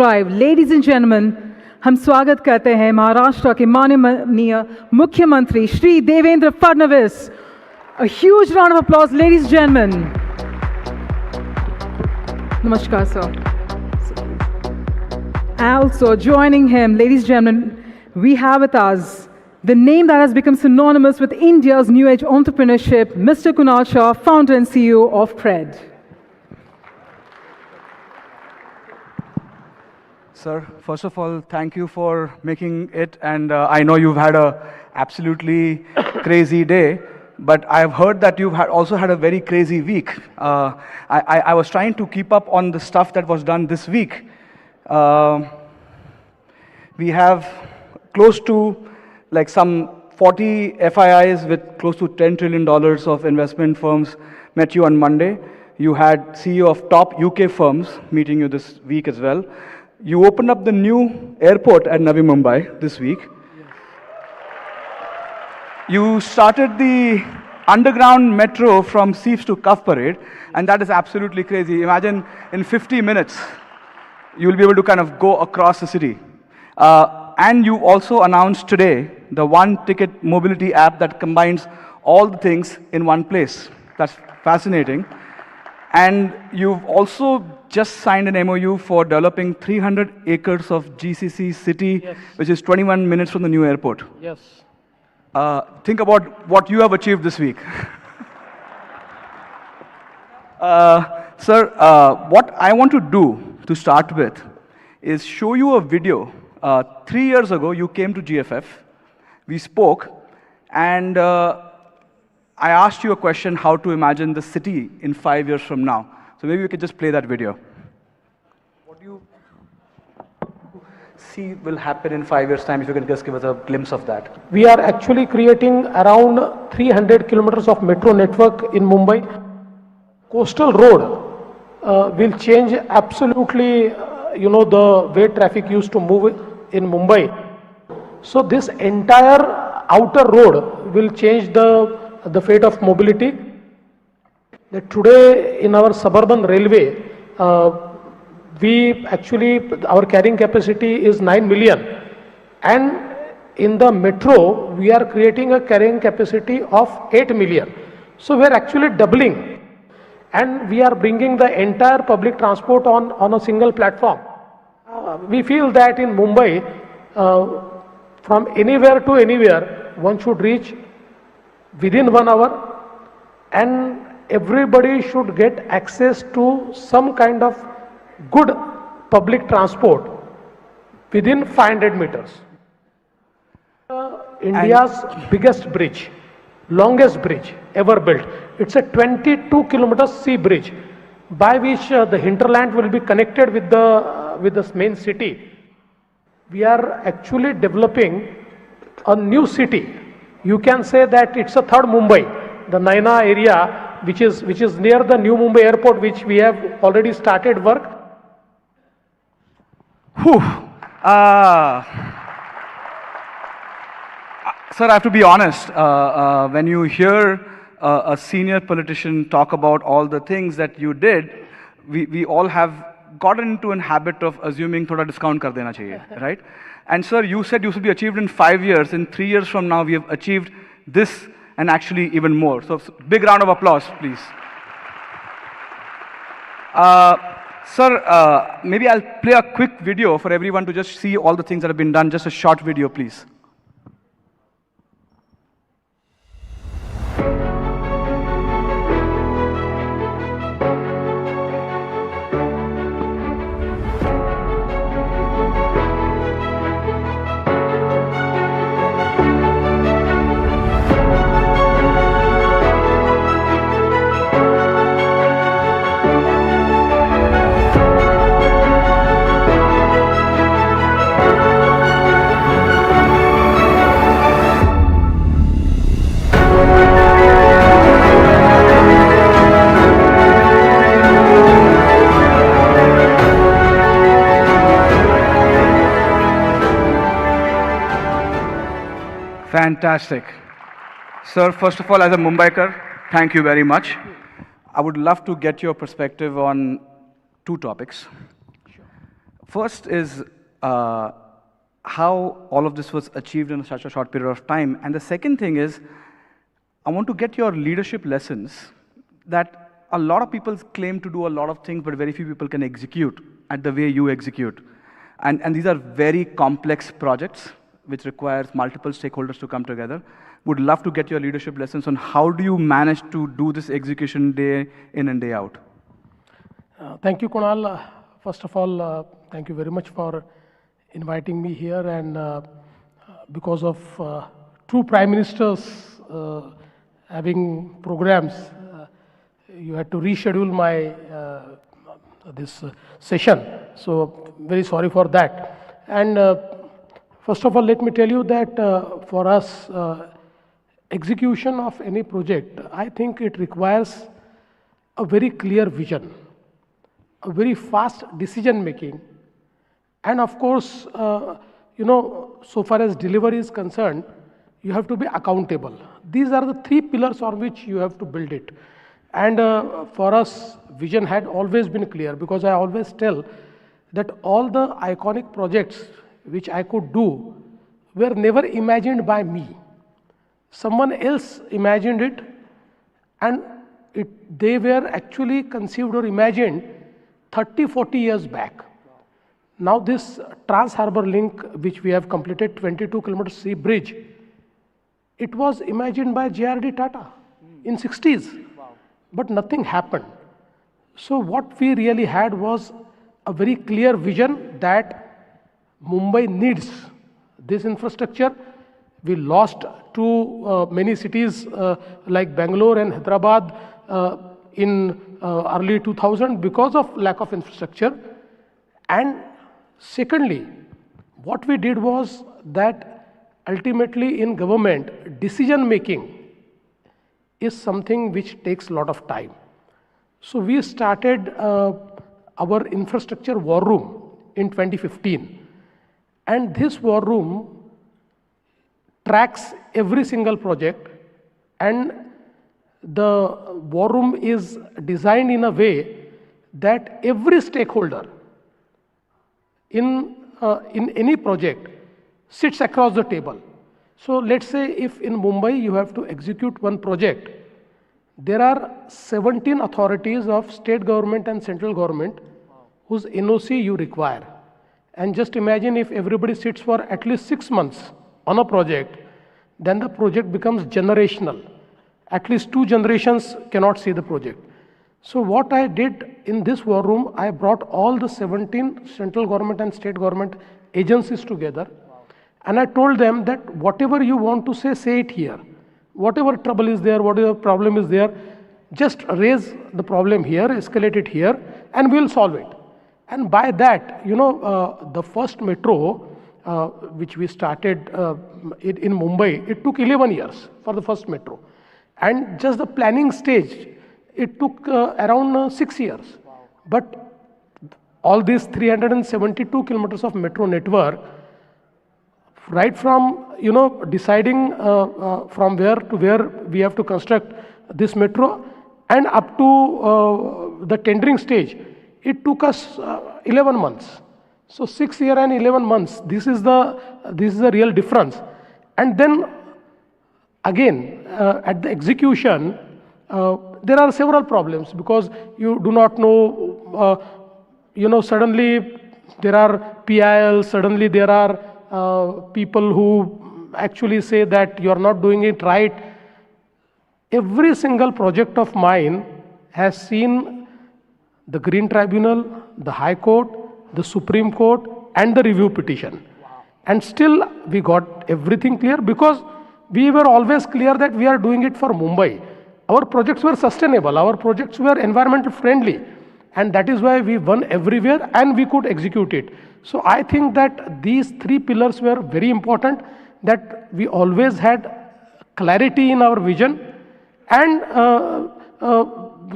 Ladies and gentlemen, हम स्वागत करते हैं महाराष्ट्र के माननीय मुख्यमंत्री Shri Devendra Fadnavis. A huge round of applause, ladies and gentlemen. Namaskar, sir. Also joining him, ladies and gentlemen, we have with us the name that has become synonymous with India's new age entrepreneurship, Mr. Kunal Shah, founder and CEO of Cred. Sir, first of all, thank you for making it, and I know you've had a absolutely crazy day, but I've heard that you've also had a very crazy week. I was trying to keep up on the stuff that was done this week. We have close to like some 40 FIIs with close to $10 trillion of investment firms met you on Monday. You had CEO of top UK firms meeting you this week as well. You opened up the new airport at Navi Mumbai this week. Yes. You started the underground metro from Seeps to Cuff Parade, and that is absolutely crazy. Imagine in 50 minutes, you'll be able to kind of go across the city. And you also announced today the one-ticket mobility app that combines all the things in one place. That's fascinating. And you've also just signed an MOU for developing 300 acres of GCC city, yes, which is 21 minutes from the new airport. Yes. Think about what you have achieved this week. Sir, what I want to do to start with is show you a video. 3 years ago, you came to GFF, we spoke, and I asked you a question, how to imagine the city in 5 years from now. So maybe we could just play that video. What do you see will happen in 5 years' time, if you can just give us a glimpse of that? We are actually creating around 300 kilometers of metro network in Mumbai. Coastal road will change absolutely, the way traffic used to move in Mumbai. So this entire outer road will change the fate of mobility. That today in our suburban railway, our carrying capacity is 9 million, and in the metro we are creating a carrying capacity of 8 million. So we are actually doubling, and we are bringing the entire public transport on a single platform. We feel that in Mumbai, from anywhere to anywhere, one should reach within 1 hour, and everybody should get access to some kind of good public transport within 500 meters. India's biggest bridge, longest bridge ever built. It's a 22 kilometer sea bridge by which the hinterland will be connected with the main city. We are actually developing a new city. You can say that it's a third Mumbai, the Naina area, which is near the new Mumbai airport, which we have already started work. Whew. Sir, I have to be honest, when you hear a senior politician talk about all the things that you did, we all have gotten into a habit of assuming thoda discount kar dena chahiye, right? And sir, you said you should be achieved in 5 years. In 3 years from now, we have achieved this and actually even more. So big round of applause, please. Sir, maybe I'll play a quick video for everyone to just see all the things that have been done. Just a short video, please. Fantastic. Sir, first of all, as a Mumbaikar, thank you very much. I would love to get your perspective on two topics. First is how all of this was achieved in such a short period of time. And the second thing is, I want to get your leadership lessons that a lot of people claim to do a lot of things, but very few people can execute at the way you execute. And these are very complex projects, which requires multiple stakeholders to come together. Would love to get your leadership lessons on how do you manage to do this execution day in and day out. Thank you, Kunal. First of all, thank you very much for inviting me here. And because of two prime ministers having programs, you had to reschedule my this session. So very sorry for that. And first of all, let me tell you that for us, execution of any project, I think it requires a very clear vision, a very fast decision making, and of course, so far as delivery is concerned, you have to be accountable. These are the three pillars on which you have to build it. And for us, vision had always been clear, because I always tell that all the iconic projects which I could do were never imagined by me. Someone else imagined it, and they were actually conceived or imagined 30, 40 years back. Now this Trans-Harbour Link, which we have completed, 22 kilometers sea bridge, it was imagined by J.R.D. Tata in 60s, but nothing happened. So what we really had was a very clear vision that Mumbai needs this infrastructure. We lost to many cities like Bangalore and Hyderabad in early 2000 because of lack of infrastructure. And secondly, what we did was that ultimately in government, decision making is something which takes a lot of time. So we started our infrastructure war room in 2015. And this war room tracks every single project, and the war room is designed in a way that every stakeholder in any project sits across the table. So let's say if in Mumbai you have to execute one project, there are 17 authorities of state government and central government whose NOC you require. And just imagine if everybody sits for at least 6 months on a project, then the project becomes generational. At least 2 generations cannot see the project. So what I did in this war room, I brought all the 17 central government and state government agencies together. And I told them that whatever you want to say it here. Whatever trouble is there, whatever problem is there, just raise the problem here, escalate it here, and we'll solve it. And by that, the first metro, which we started in Mumbai, it took 11 years for the first metro. And just the planning stage, it took around 6 years. But all these 372 kilometers of metro network, right from deciding from where to where we have to construct this metro, and up to the tendering stage, it took us 11 months. So 6 years and 11 months. This is the real difference. And then again, at the execution, there are several problems, because you do not know. Suddenly there are PILs. Suddenly there are people who actually say that you are not doing it right. Every single project of mine has seen the Green Tribunal, the High Court, the Supreme Court, and the review petition. And still we got everything clear, because we were always clear that we are doing it for Mumbai. Our projects were sustainable, our projects were environmental friendly, and that is why we won everywhere and we could execute it. So I think that these 3 pillars were very important, that we always had clarity in our vision, and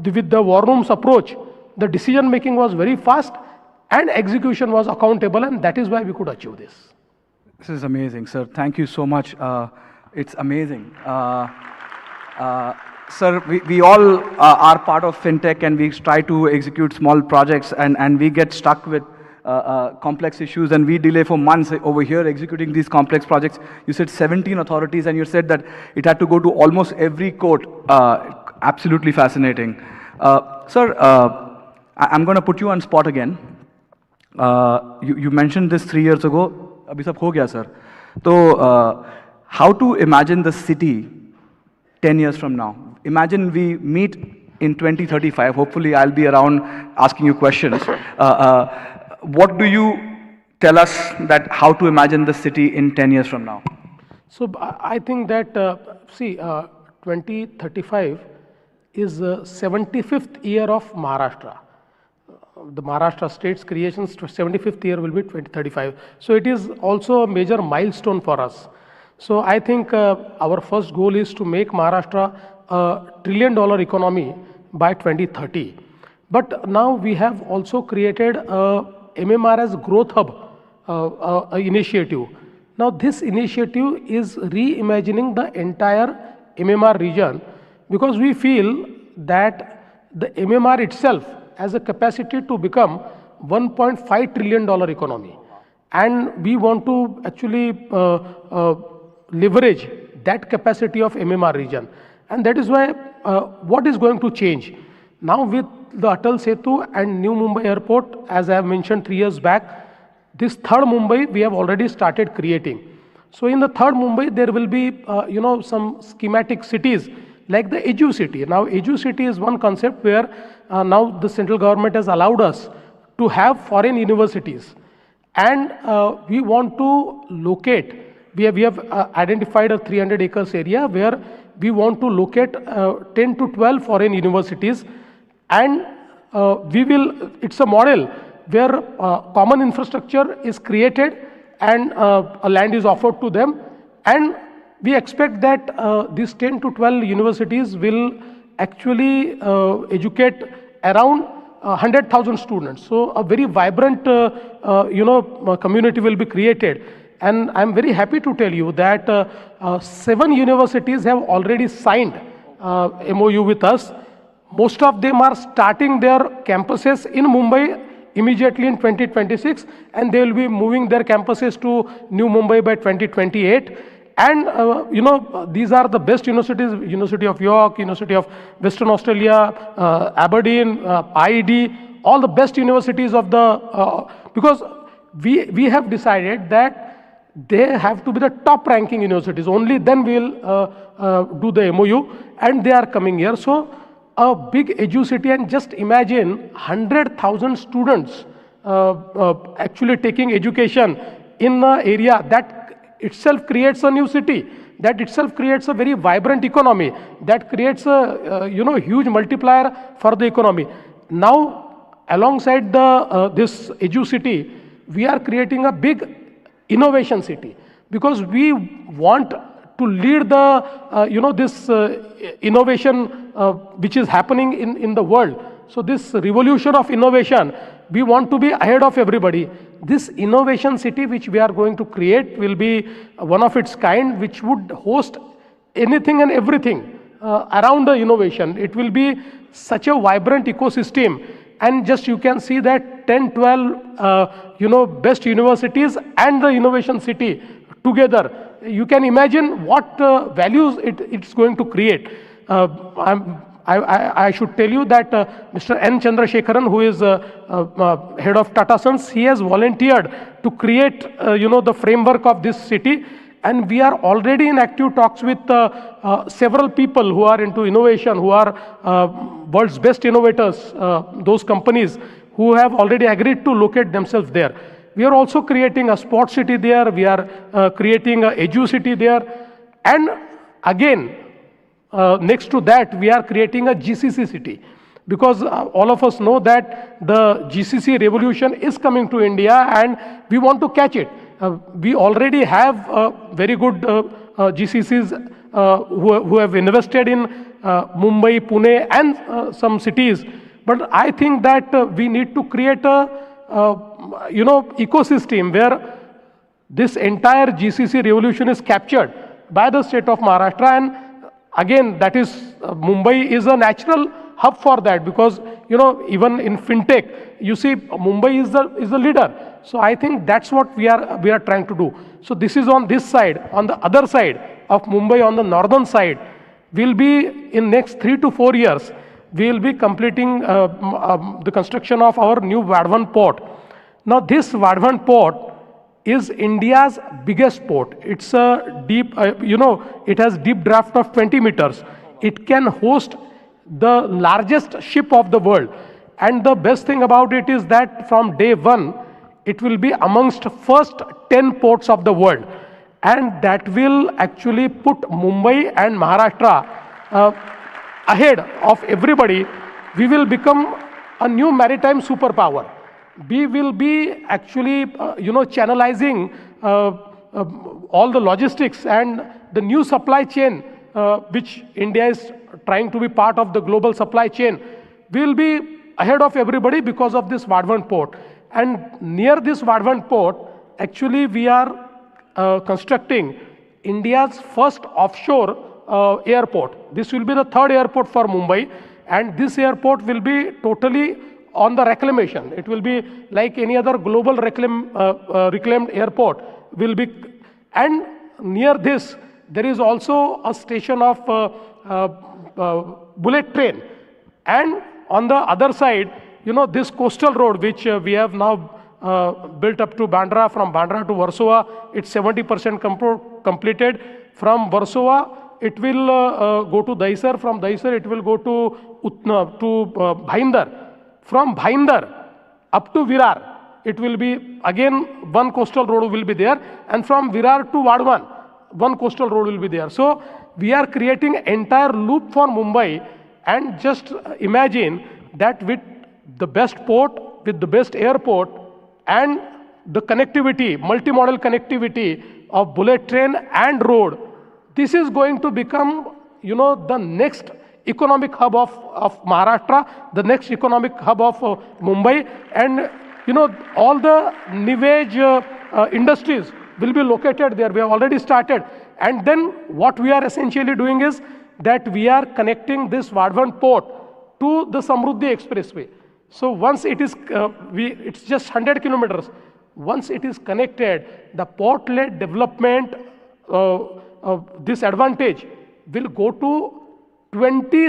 with the war room's approach, the decision making was very fast and execution was accountable, and that is why we could achieve this. This is amazing, sir. Thank you so much. It's amazing. Sir, we all are part of fintech, and we try to execute small projects, and we get stuck with complex issues, and we delay for months over here executing these complex projects. You said 17 authorities, and you said that it had to go to almost every court. Absolutely fascinating. Sir, I'm going to put you on spot again. You mentioned this 3 years ago. Abhi sab ho gaya, sir. So, how to imagine the city 10 years from now? Imagine we meet in 2035. Hopefully, I'll be around asking you questions. What do you tell us that how to imagine the city in 10 years from now? So I think that, 2035 is the 75th year of Maharashtra. The Maharashtra state's creation's 75th year will be 2035. So it is also a major milestone for us. So I think our first goal is to make Maharashtra a $1 trillion economy by 2030. But now we have also created a MMRS Growth Hub initiative. Now this initiative is reimagining the entire MMR region, because we feel that the MMR itself has a capacity to become $1.5 trillion economy. And we want to actually leverage that capacity of MMR region. And that is why what is going to change? Now with the Atal Setu and New Mumbai Airport, as I have mentioned 3 years back, this third Mumbai we have already started creating. So in the third Mumbai there will be some schematic cities like the Edu City. Now Edu City is one concept where now the central government has allowed us to have foreign universities. And we want to locate, we have identified a 300 acres area where we want to locate 10 to 12 foreign universities. And it's a model where common infrastructure is created and a land is offered to them. And we expect that these 10 to 12 universities will actually educate around 100,000 students. So a very vibrant community will be created. And I'm very happy to tell you that 7 universities have already signed MOU with us. Most of them are starting their campuses in Mumbai immediately in 2026, and they will be moving their campuses to New Mumbai by 2028. And these are the best universities: University of York, University of Western Australia, Aberdeen, IED, all the best universities of the because we have decided that they have to be the top ranking universities. Only then we will do the MOU, and they are coming here. So a big edu city, and just imagine 100,000 students actually taking education in an area that itself creates a new city, that itself creates a very vibrant economy, that creates a huge multiplier for the economy. Now, alongside this edu city, we are creating a big innovation city, because we want to lead the this innovation which is happening in the world. So this revolution of innovation, we want to be ahead of everybody. This innovation city which we are going to create will be one of its kind, which would host anything and everything around the innovation. It will be such a vibrant ecosystem, and just you can see that 10, 12 best universities and the innovation city together. You can imagine what values it's going to create. I should tell you that Mr. N. Chandrasekharan, who is head of Tata Sons, he has volunteered to create the framework of this city, and we are already in active talks with several people who are into innovation, who are world's best innovators, those companies who have already agreed to locate themselves there. We are also creating a sports city there. We are creating a edu city there, and again, next to that, we are creating a GCC city, because all of us know that the GCC revolution is coming to India, and we want to catch it. We already have very good GCCs who have invested in Mumbai, Pune, and some cities. But I think that we need to create a ecosystem where this entire GCC revolution is captured by the state of Maharashtra. And again, that is Mumbai is a natural hub for that, because even in fintech, you see Mumbai is the leader. So I think that's what we are trying to do. So this is on this side. On the other side of Mumbai, on the northern side, we'll be in next 3 to 4 years, we'll be completing the construction of our new Vadhavan Port. Now this Vadhavan Port is India's biggest port. It's a deep, it has deep draft of 20 meters. It can host the largest ship of the world. And the best thing about it is that from day one, it will be amongst first 10 ports of the world. And that will actually put Mumbai and Maharashtra ahead of everybody. We will become a new maritime superpower. We will be actually, channelizing all the logistics and the new supply chain, which India is trying to be part of the global supply chain. We will be ahead of everybody because of this Vadhavan Port. And near this Vadhavan Port, actually we are constructing India's first offshore airport. This will be the third airport for Mumbai, and this airport will be totally on the reclamation. It will be like any other global reclaimed airport will be. And near this, there is also a station of bullet train. And on the other side, this coastal road, which we have now built up to Bandra, from Bandra to Warsaw, it's 70% completed. From Warsaw, it will go to Dahisar. From Dahisar, it will go to Bhayandar. From Bhayandar up to Virar, it will be again one coastal road will be there, and from Virar to Vadhavan, one coastal road will be there. So we are creating entire loop for Mumbai, and just imagine that with the best port, with the best airport, and the connectivity, multimodal connectivity of bullet train and road, this is going to become, the next economic hub of Maharashtra, the next economic hub of Mumbai, and all the new age industries will be located there. We have already started. And then what we are essentially doing is that we are connecting this Vadhavan Port to the Samruddhi Expressway. So once it is, it's just 100 kilometers. Once it is connected, the port-led development, this advantage will go to 20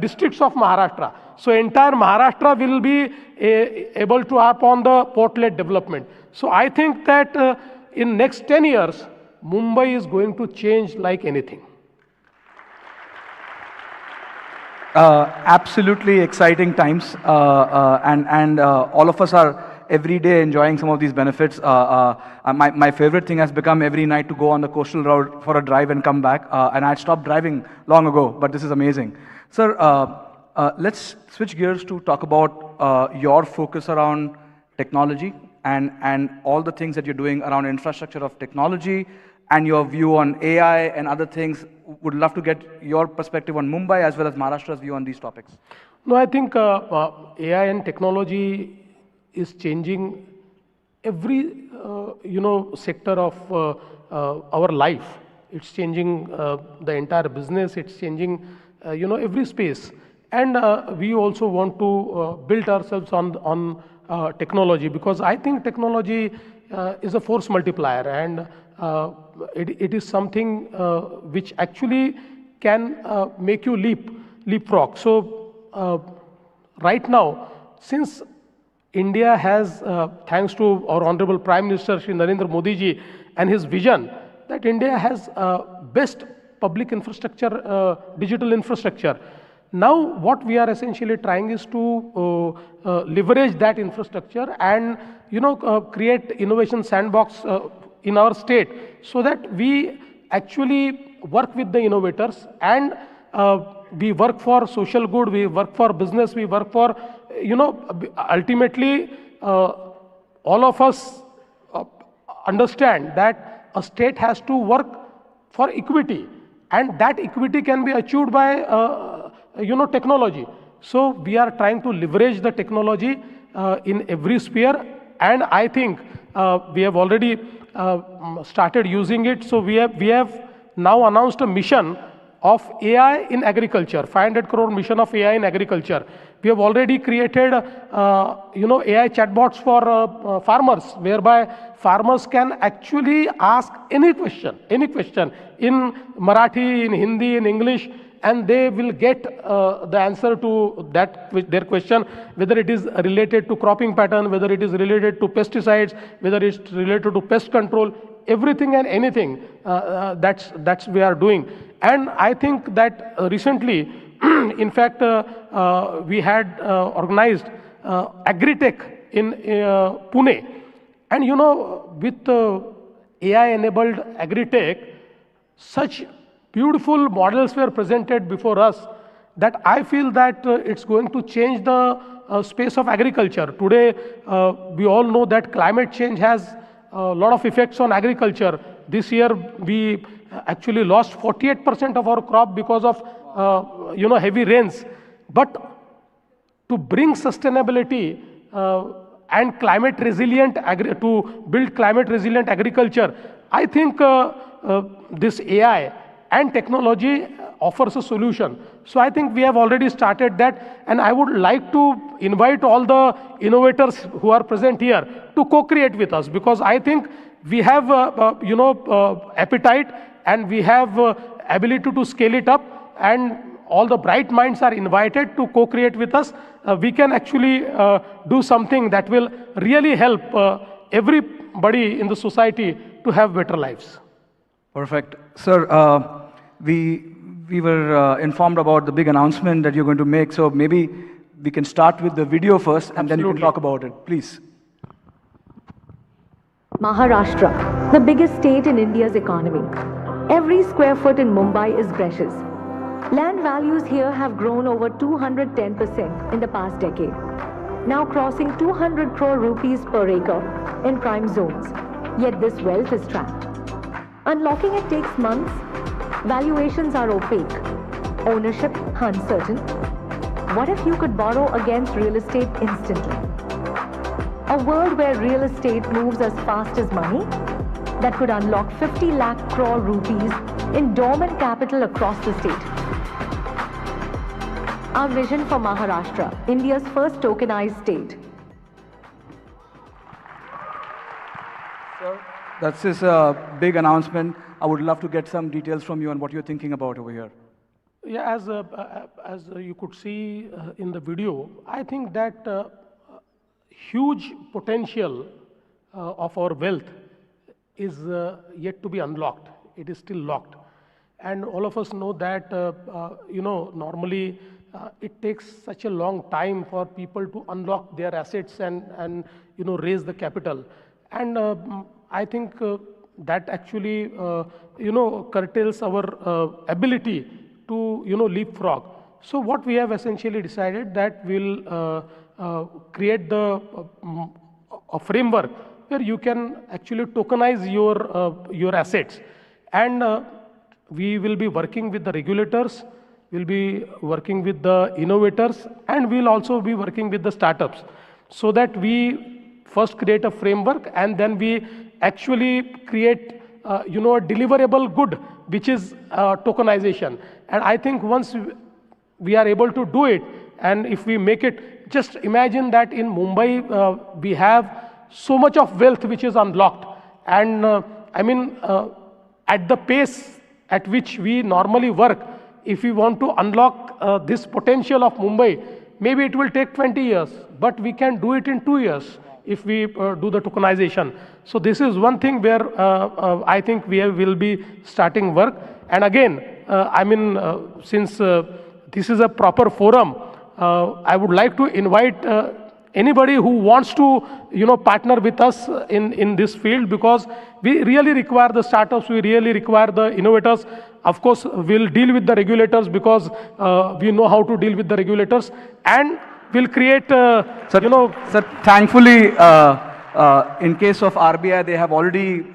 districts of Maharashtra. So entire Maharashtra will be able to harp on the port-led development. So I think that in next 10 years, Mumbai is going to change like anything. Absolutely exciting times, and all of us are every day enjoying some of these benefits. My favorite thing has become every night to go on the coastal road for a drive and come back. And I stopped driving long ago, but this is amazing. Sir, let's switch gears to talk about your focus around technology and all the things that you're doing around infrastructure of technology and your view on AI and other things. Would love to get your perspective on Mumbai as well as Maharashtra's view on these topics. No, I think AI and technology is changing every sector of our life. It's changing the entire business. It's changing every space. And we also want to build ourselves on technology, because I think technology is a force multiplier, and it is something which actually can make you leapfrog. So right now, since India has, thanks to our Honorable Prime Minister Shri Narendra Modi ji and his vision that India has best public infrastructure, digital infrastructure. Now what we are essentially trying is to leverage that infrastructure and create innovation sandbox in our state, so that we actually work with the innovators, and we work for social good, we work for business, we work for, ultimately all of us understand that a state has to work for equity, and that equity can be achieved by technology. So we are trying to leverage the technology in every sphere, and I think we have already started using it. So we have now announced a mission of AI in agriculture, 500 crore mission of AI in agriculture. We have already created, AI chatbots for farmers, whereby farmers can actually ask any question in Marathi, in Hindi, in English, and they will get the answer to their question, whether it is related to cropping pattern, whether it is related to pesticides, whether it's related to pest control, everything and anything that's we are doing. And I think that recently, in fact, we had organized Agritech in Pune. And with AI-enabled Agritech, such beautiful models were presented before us that I feel that it's going to change the space of agriculture. Today, we all know that climate change has a lot of effects on agriculture. This year, we actually lost 48% of our crop because of heavy rains. But to bring sustainability and climate resilient to build climate resilient agriculture, I think this AI and technology offers a solution. So I think we have already started that, and I would like to invite all the innovators who are present here to co-create with us, because I think we have appetite and we have ability to scale it up, and all the bright minds are invited to co-create with us. We can actually do something that will really help everybody in the society to have better lives. Perfect. Sir, we were informed about the big announcement that you're going to make, so maybe we can start with the video first, and then you can talk about it. Please. Maharashtra, the biggest state in India's economy. Every square foot in Mumbai is precious. Land values here have grown over 210% in the past decade, now crossing 200 crore rupees per acre in prime zones. Yet this wealth is trapped. Unlocking it takes months. Valuations are opaque. Ownership uncertain. What if you could borrow against real estate instantly? A world where real estate moves as fast as money that could unlock 50 lakh crore rupees in dormant capital across the state. Our vision for Maharashtra, India's first tokenized state. Sir, that's this big announcement. I would love to get some details from you on what you're thinking about over here. Yeah, as you could see in the video, I think that huge potential of our wealth is yet to be unlocked. It is still locked. And all of us know that, normally it takes such a long time for people to unlock their assets and raise the capital. And I think that actually, curtails our ability to, leapfrog. So what we have essentially decided that we'll create a framework where you can actually tokenize your assets. And we will be working with the regulators, we'll be working with the innovators, and we'll also be working with the startups, so that we first create a framework and then we actually create a deliverable good, which is tokenization. And I think once we are able to do it, and if we make it, just imagine that in Mumbai we have so much of wealth which is unlocked. And at the pace at which we normally work, if we want to unlock this potential of Mumbai, maybe it will take 20 years, but we can do it in 2 years if we do the tokenization. So this is one thing where I think we will be starting work. And again, since this is a proper forum, I would like to invite anybody who wants to partner with us in this field, because we really require the startups, we really require the innovators. Of course, we'll deal with the regulators because we know how to deal with the regulators, and we'll create Sir, thankfully In case of RBI, they have already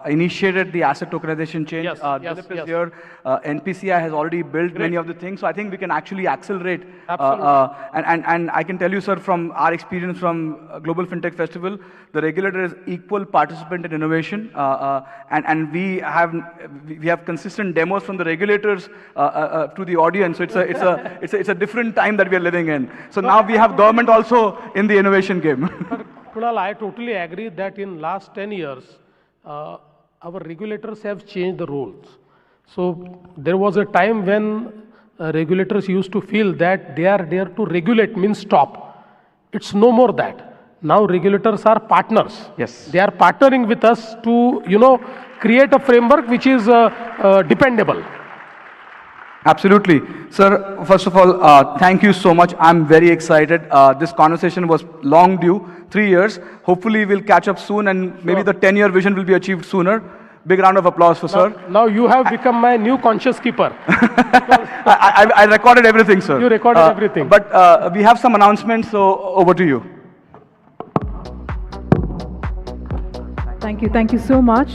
initiated the asset tokenization change. Yes, Dilip is yes. here. NPCI has already built many of the things. So I think we can actually accelerate. Absolutely. And I can tell you, sir, from our experience from Global Fintech Festival, the regulator is equal participant in innovation. And we have consistent demos from the regulators to the audience. So it's a different time that we are living in. So now we have government also in the innovation game. Kunal, I totally agree that in last 10 years, our regulators have changed the rules. So there was a time when regulators used to feel that they are there to regulate, means stop. It's no more that. Now regulators are partners. Yes. They are partnering with us to, create a framework which is dependable. Absolutely. Sir, first of all, thank you so much. I'm very excited. This conversation was long due, 3 years. Hopefully, we'll catch up soon and maybe the 10-year vision will be achieved sooner. Big round of applause for sir. Now you have become my new conscious keeper. I recorded everything, sir. You recorded everything. But we have some announcements, so over to you. Thank you so much.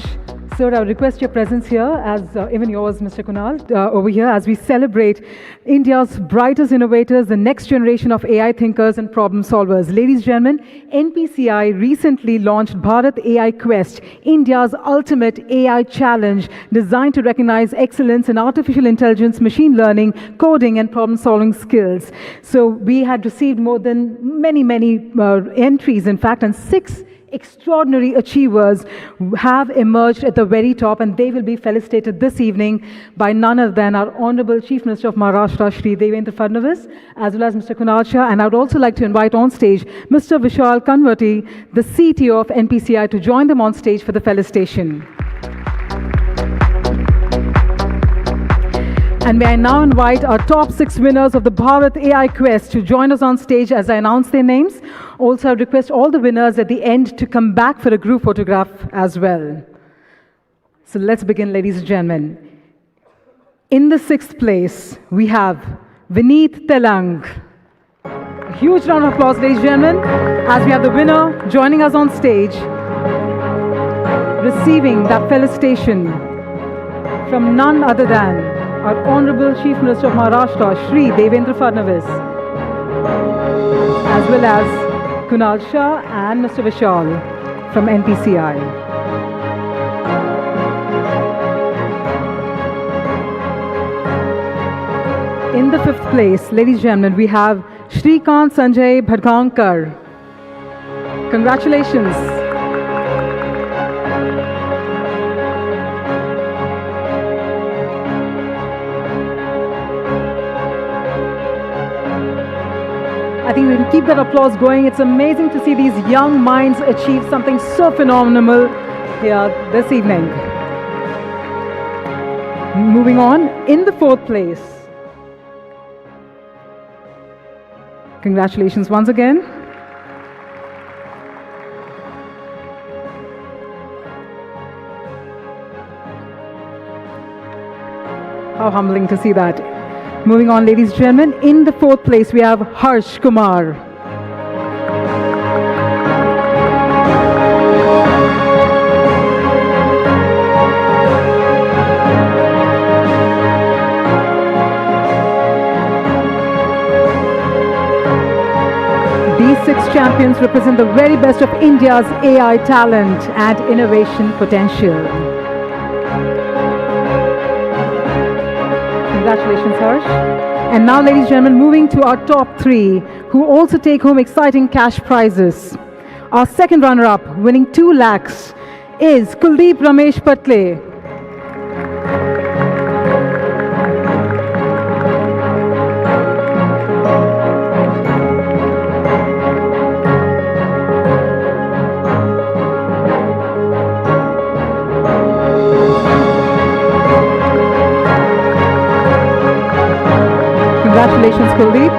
Sir, I would request your presence here, as even yours, Mr. Kunal, over here, as we celebrate India's brightest innovators, the next generation of AI thinkers and problem solvers. Ladies and gentlemen, NPCI recently launched Bharat AI Quest, India's ultimate AI challenge, designed to recognize excellence in artificial intelligence, machine learning, coding, and problem-solving skills. So we had received more than many entries, in fact, and 6 extraordinary achievers have emerged at the very top, and they will be felicitated this evening by none other than our Honorable Chief Minister of Maharashtra, Shri Devendra Fadnavis, as well as Mr. Kunal Shah. And I would also like to invite on stage Mr. Vishal Kanvati, the CTO of NPCI, to join them on stage for the felicitation. And may I now invite our top 6 winners of the Bharat AI Quest to join us on stage as I announce their names. Also, I request all the winners at the end to come back for a group photograph as well. So let's begin, ladies and gentlemen. In the 6th place, we have Vineet Telang. A huge round of applause, ladies and gentlemen, as we have the winner joining us on stage, receiving that felicitation from none other than our Honorable Chief Minister of Maharashtra, Shri Devendra Fadnavis, as well as Kunal Shah and Mr. Vishal from NPCI. In the 5th place, ladies and gentlemen, we have Shrikant Sanjay Bhadgaonkar. Congratulations. I think we can keep that applause going. It's amazing to see these young minds achieve something so phenomenal here this evening. Moving on, in the 4th place. Congratulations once again. How humbling to see that. Moving on, ladies and gentlemen, in the 4th place, we have Harsh Kumar. These 6 champions represent the very best of India's AI talent and innovation potential. Congratulations, Harsh. And now, ladies and gentlemen, moving to our top 3, who also take home exciting cash prizes. Our second runner-up, winning 2 lakhs, is Kuldeep Ramesh Patle. Congratulations, Kuldeep.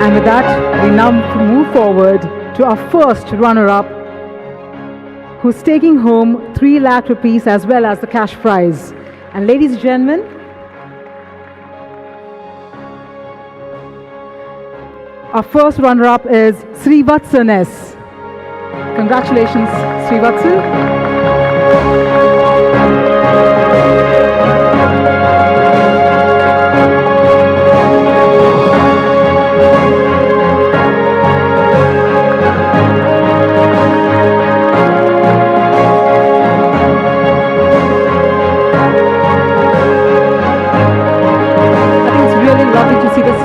And with that, we now move forward to our first runner-up, who's taking home 3 lakh rupees as well as the cash prize. And ladies and gentlemen, our first runner-up is Srivatsan S. Congratulations, Srivatsan.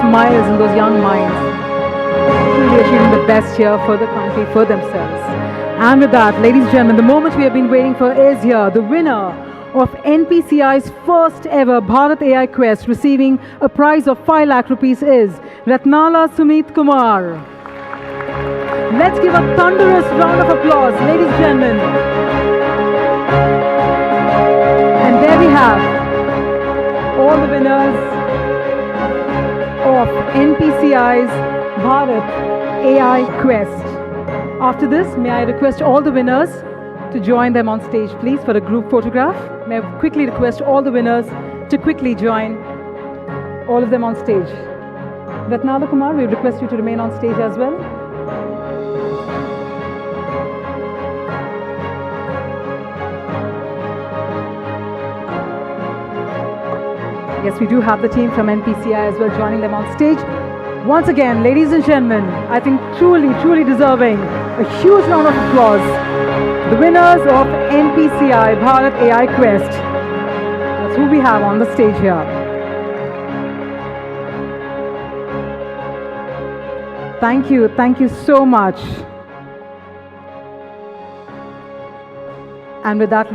Smiles in those young minds, truly achieving the best here for the country, for themselves. And with that, ladies and gentlemen, the moment we have been waiting for is here. The winner of NPCI's first ever Bharat AI Quest, receiving a prize of 5 lakh rupees, is Ratnala Sumit Kumar. Let's give a thunderous round of applause, ladies and gentlemen. And there we have all the winners of NPCI's Bharat AI Quest. After this, may I request all the winners to join them on stage, please, for a group photograph. May I quickly request all the winners to quickly join all of them on stage. Ratnala Kumar, we request you to remain on stage as well. Yes, we do have the team from NPCI as well joining them on stage. Once again, ladies and gentlemen, I think truly deserving a huge round of applause. The winners of NPCI Bharat AI Quest. That's who we have on the stage here. Thank you so much. And with that,